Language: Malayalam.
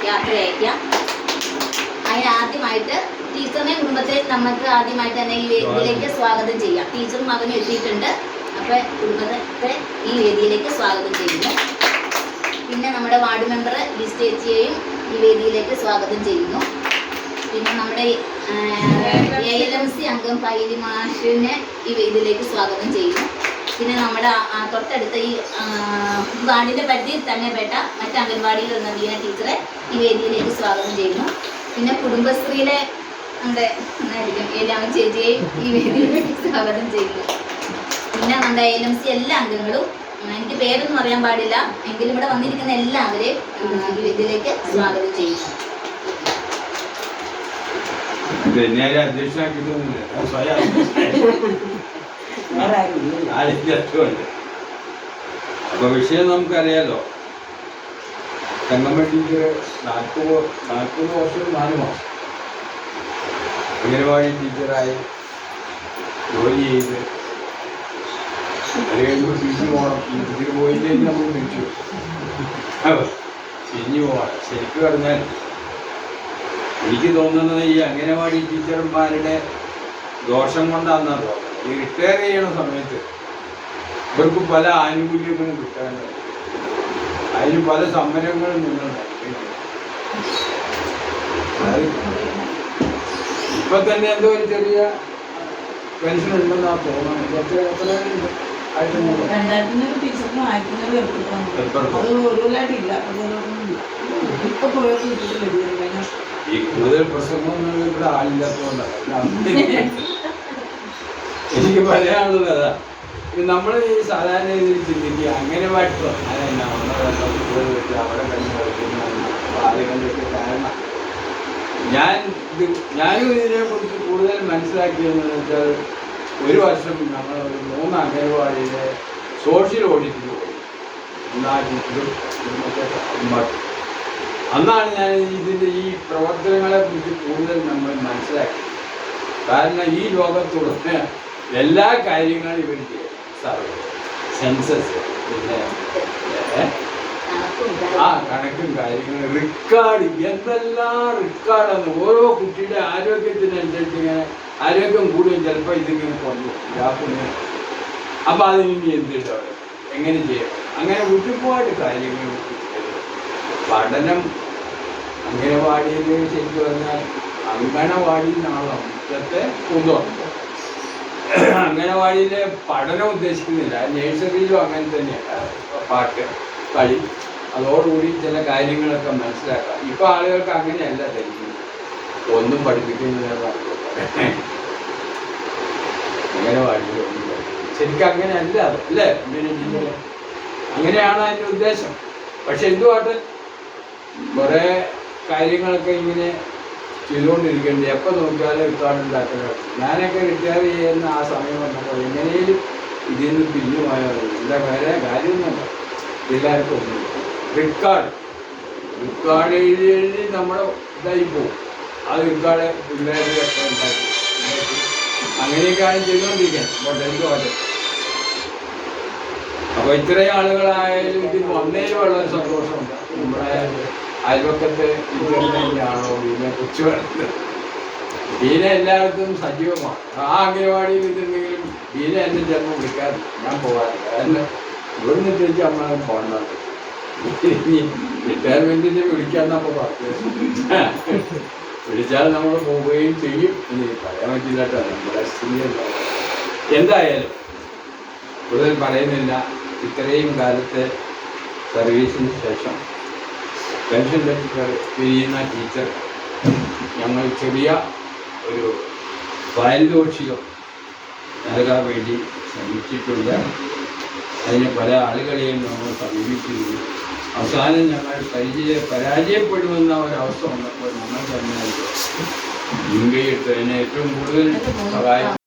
യാത്ര അയക്കാം. അതിനാദ്യമായിട്ട് ടീച്ചറിനെ കുടുംബത്തെ നമുക്ക് ആദ്യമായിട്ട് തന്നെ ഈ വേദിയിലേക്ക് സ്വാഗതം ചെയ്യാം. ടീച്ചറും മകനും എത്തിയിട്ടുണ്ട്. അപ്പോൾ കുടുംബത്തെ ഈ വേദിയിലേക്ക് സ്വാഗതം ചെയ്യുന്നു. പിന്നെ നമ്മുടെ വാർഡ് മെമ്പർ ലിസ് ചേച്ചിയെയും ഈ വേദിയിലേക്ക് സ്വാഗതം ചെയ്യുന്നു. പിന്നെ നമ്മുടെ ALMC അംഗം പൈലി മാഷിനെ ഈ വേദിയിലേക്ക് സ്വാഗതം ചെയ്യുന്നു. പിന്നെ നമ്മുടെ തൊട്ടടുത്ത ഈ വാർഡിൻ്റെ പരിധിയിൽ തന്നെ പെട്ട മറ്റ് അംഗൻവാടിയിൽ നിന്ന് വീണ ടീച്ചറെ ഈ വേദിയിലേക്ക് സ്വാഗതം ചെയ്യുന്നു. പിന്നെ കുടുംബശ്രീയിലെ നമ്മുടെ ഏലാമൻ ചേച്ചിയെയും ഈ വേദിയിലേക്ക് സ്വാഗതം ചെയ്യുന്നു. പിന്നെ നമ്മുടെ ALMC എല്ലാ അംഗങ്ങളും, എനിക്ക് പേരൊന്നും അറിയാൻ പാടില്ല എങ്കിലും ഇവിടെ വന്നിരിക്കുന്ന എല്ലാവരെയും ഈ വേദിയിലേക്ക് സ്വാഗതം ചെയ്യുന്നു. അപ്പൊ വിഷയം നമുക്കറിയാലോ. തങ്കമ്മ ടീച്ചർ 40 വർഷം 4 മാസം അംഗനവാടി ടീച്ചറായി ജോലി ചെയ്ത് അത് കഴിയുമ്പോൾ തിരിഞ്ഞു പോകണം. ഇതിന് പോയില്ലെങ്കിൽ നമ്മൾ തിരിച്ചു തിരിഞ്ഞു പോകണം. ശരിക്കും പറഞ്ഞാൽ എനിക്ക് തോന്നുന്നത് ഈ അംഗനവാടി ടീച്ചർമാരുടെ ദോഷം കൊണ്ടാണെന്നാണ് തോന്നുന്നത്. ഈ റിട്ടയർ ചെയ്യണ സമയത്ത് ഇവർക്ക് പല ആനുകൂല്യങ്ങളും കിട്ടാനുണ്ട്. അതിന് പല സമരങ്ങളും നിന്നുണ്ട്. ഇപ്പൊ തന്നെ എന്തോ ഒരു ചെറിയ പെൻഷൻ ഉണ്ടെന്നാണ് തോന്നുന്നത്. ഈ കൂടുതൽ പ്രസംഗമൊന്നും ഇവിടെ ആളില്ലാത്തതുകൊണ്ടാണ്. എനിക്ക് പറയാനുള്ളത് അതാ. നമ്മൾ ഈ സാധാരണ രീതിയിൽ ചിന്തിക്കുക അംഗനവാടി അതല്ല അവിടെ കഴിഞ്ഞ് കളിക്കുന്ന ആളുകളുടെയൊക്കെ കാരണം ഞാനും ഇതിനെ കുറിച്ച് കൂടുതൽ മനസ്സിലാക്കിയതെന്ന് വെച്ചാൽ ഒരു വർഷം നമ്മൾ 3 അംഗനവാടിയിലെ സോഷ്യൽ ഓഡിറ്റിന് പോയി. അന്നാണ് ഞാൻ ഇതിൻ്റെ ഈ പ്രവർത്തനങ്ങളെ കുറിച്ച് കൂടുതൽ നമ്മൾ മനസ്സിലാക്കി. കാരണം ഈ ലോകത്തുള്ള എല്ലാ കാര്യങ്ങളും ഇവർ ചെയ്യും. സർവേ, സെൻസസ്, പിന്നെ കണക്കും കാര്യങ്ങളും, റിക്കാർഡ്, എന്തെല്ലാം റിക്കാർഡാണ്. ഓരോ കുട്ടിയുടെ ആരോഗ്യത്തിനനുസരിച്ച് ഇങ്ങനെ ആരോഗ്യം കൂടുകയും ചിലപ്പോൾ ഇതിങ്ങനെ കൊണ്ടു ഗ്രാഫിന്. അപ്പം അതിനി എന്തിട്ടാണ് എങ്ങനെ ചെയ്യണം, അങ്ങനെ ഒരുപാട് കാര്യങ്ങൾ. പഠനം അംഗനവാടിയിൽ ശരിക്കും പറഞ്ഞാൽ അംഗനവാടിയിൽ നിന്നാണല്ലോ മുറ്റത്തെ പൂന്തോട്ടം. അംഗനവാടിയിലെ പഠനം ഉദ്ദേശിക്കുന്നില്ല. നേഴ്സറിയിലും അങ്ങനെ തന്നെയാണ്. പാട്ട്, കളി, അതോടുകൂടി ചില കാര്യങ്ങളൊക്കെ മനസ്സിലാക്കാം. ഇപ്പം ആളുകൾക്ക് അങ്ങനെയല്ല ധരിക്കുന്നത്. ഒന്നും പഠിപ്പിക്കുന്നില്ല. അംഗനവാടിയിൽ ഒന്നും പഠിപ്പിക്കും ശരിക്കും അങ്ങനെയല്ല അത്, അല്ലേ? അങ്ങനെയാണ് അതിൻ്റെ ഉദ്ദേശം. പക്ഷെ എന്തുമാട്ടെ കുറേ കാര്യങ്ങളൊക്കെ ഇങ്ങനെ ചെയ്തുകൊണ്ടിരിക്കുന്നത്. എപ്പോൾ നോക്കിയാലും റിക്കാർഡ് ഉണ്ടാക്കുന്നത്. ഞാനൊക്കെ റിട്ടയർ ചെയ്യുന്ന ആ സമയം വന്നപ്പോൾ എങ്ങനെയും ഇതിൽ നിന്ന് പിരിഞ്ഞു പോയാൽ എന്താ വേറെ കാര്യമൊന്നുമല്ല. എല്ലാവർക്കും ഒന്നും റിക്കാർഡ് എഴുതി നമ്മുടെ ഇതായി പോകും. ആ റിക്കാർഡ് പിള്ളേരൊക്കെ ഉണ്ടാക്കി അങ്ങനെയൊക്കെയാണ് ചെയ്തുകൊണ്ടിരിക്കുന്നത്. എന്തുമാട്ടെ അപ്പോൾ ഇത്രയും ആളുകളായാലും ഇത് വന്നതിൽ വളരെ സന്തോഷമുണ്ട്. നമ്മുടെ അയൽവക്കത്തെ തന്നെയാണോ ഇതിനെ കുറിച്ച് പറയുന്നത്. ബീന എല്ലായിടത്തും സജീവമാണ്. ആ അംഗനവാടിയിൽ ഇതുണ്ടെങ്കിലും ബീന എന്നെ ചിലപ്പോൾ വിളിക്കാറില്ല, ഞാൻ പോകാറില്ല. കാരണം ഇവിടുന്ന് തിരിച്ച് നമ്മളെ പോകേണ്ടത്. റിട്ടയർമെൻറ്റിന് വിളിക്കാന്നപ്പോൾ പറഞ്ഞത്. വിളിച്ചാൽ നമ്മൾ പോവുകയും ചെയ്യും. ഇനി പറയാൻ പറ്റില്ല കേട്ടോ, നമ്മുടെ സ്ഥിതി. എന്തായാലും കൂടുതൽ പറയുന്നില്ല. ഇത്രയും കാലത്തെ സർവീസിന് ശേഷം പെൻഷൻ പിരിയുന്ന ടീച്ചർ ഞങ്ങൾ ചെറിയ ഒരു പാരിതോഷികം നൽകാൻ വേണ്ടി ശ്രമിച്ചിട്ടുണ്ട്. അതിന് പല ആളുകളെയും നമ്മൾ സമീപിച്ചിരുന്നു. അവസാനം ഞങ്ങൾ പരാജയപ്പെടുമെന്ന ഒരവസ്ഥ വന്നപ്പോൾ നമ്മൾ തന്നെ മുൻകൈ എടുത്തതിന് ഏറ്റവും കൂടുതൽ സഹായം